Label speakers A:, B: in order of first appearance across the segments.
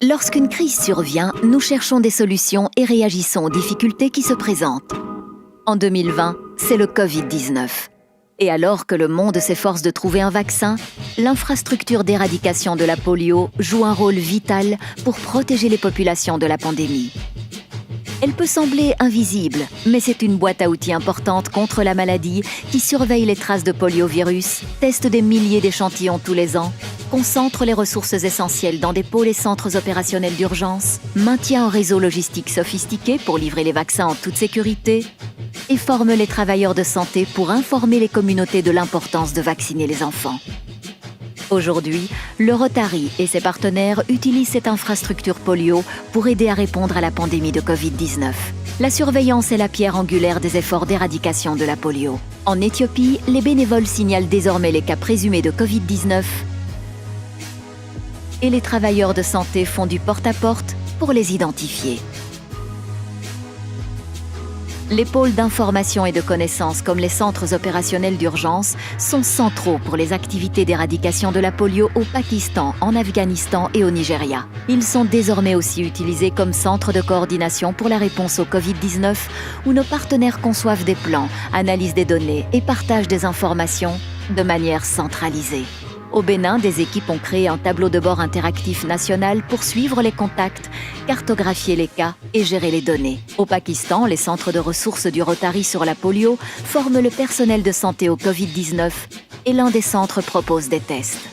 A: Lorsqu'une crise survient, nous cherchons des solutions et réagissons aux difficultés qui se présentent. En 2020, c'est le Covid-19. Et alors que le monde s'efforce de trouver un vaccin, l'infrastructure d'éradication de la polio joue un rôle vital pour protéger les populations de la pandémie. Elle peut sembler invisible, mais c'est une boîte à outils importante contre la maladie qui surveille les traces de poliovirus, teste des milliers d'échantillons tous les ans, concentre les ressources essentielles dans des pôles et centres opérationnels d'urgence, maintient un réseau logistique sophistiqué pour livrer les vaccins en toute sécurité et forme les travailleurs de santé pour informer les communautés de l'importance de vacciner les enfants. Aujourd'hui, le Rotary et ses partenaires utilisent cette infrastructure polio pour aider à répondre à la pandémie de Covid-19. La surveillance est la pierre angulaire des efforts d'éradication de la polio. En Éthiopie, les bénévoles signalent désormais les cas présumés de Covid-19 et les travailleurs de santé font du porte-à-porte pour les identifier. Les pôles d'information et de connaissances comme les centres opérationnels d'urgence sont centraux pour les activités d'éradication de la polio au Pakistan, en Afghanistan et au Nigeria. Ils sont désormais aussi utilisés comme centres de coordination pour la réponse au Covid-19 où nos partenaires conçoivent des plans, analysent des données et partagent des informations de manière centralisée. Au Bénin, des équipes ont créé un tableau de bord interactif national pour suivre les contacts, cartographier les cas et gérer les données. Au Pakistan, les centres de ressources du Rotary sur la polio forment le personnel de santé au Covid-19 et l'un des centres propose des tests.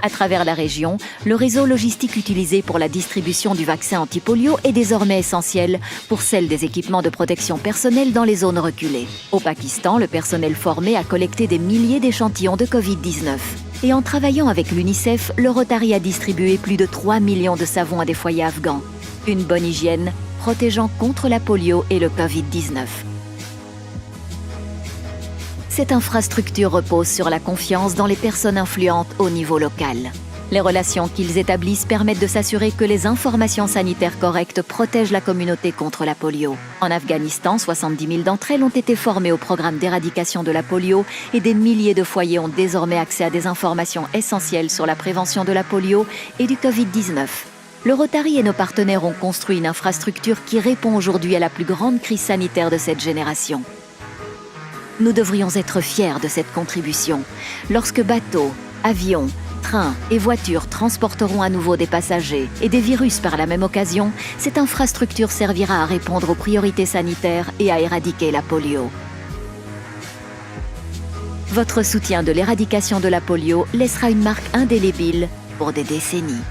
A: À travers la région, le réseau logistique utilisé pour la distribution du vaccin anti-polio est désormais essentiel pour celle des équipements de protection personnelle dans les zones reculées. Au Pakistan, le personnel formé a collecté des milliers d'échantillons de Covid-19. Et en travaillant avec l'UNICEF, le Rotary a distribué plus de 3 millions de savons à des foyers afghans. Une bonne hygiène protégeant contre la polio et le Covid-19. Cette infrastructure repose sur la confiance dans les personnes influentes au niveau local. Les relations qu'ils établissent permettent de s'assurer que les informations sanitaires correctes protègent la communauté contre la polio. En Afghanistan, 70 000 d'entre elles ont été formées au programme d'éradication de la polio et des milliers de foyers ont désormais accès à des informations essentielles sur la prévention de la polio et du Covid-19. Le Rotary et nos partenaires ont construit une infrastructure qui répond aujourd'hui à la plus grande crise sanitaire de cette génération. Nous devrions être fiers de cette contribution. Lorsque bateaux, avions, trains et voitures transporteront à nouveau des passagers et des virus par la même occasion, cette infrastructure servira à répondre aux priorités sanitaires et à éradiquer la polio. Votre soutien de l'éradication de la polio laissera une marque indélébile pour des décennies.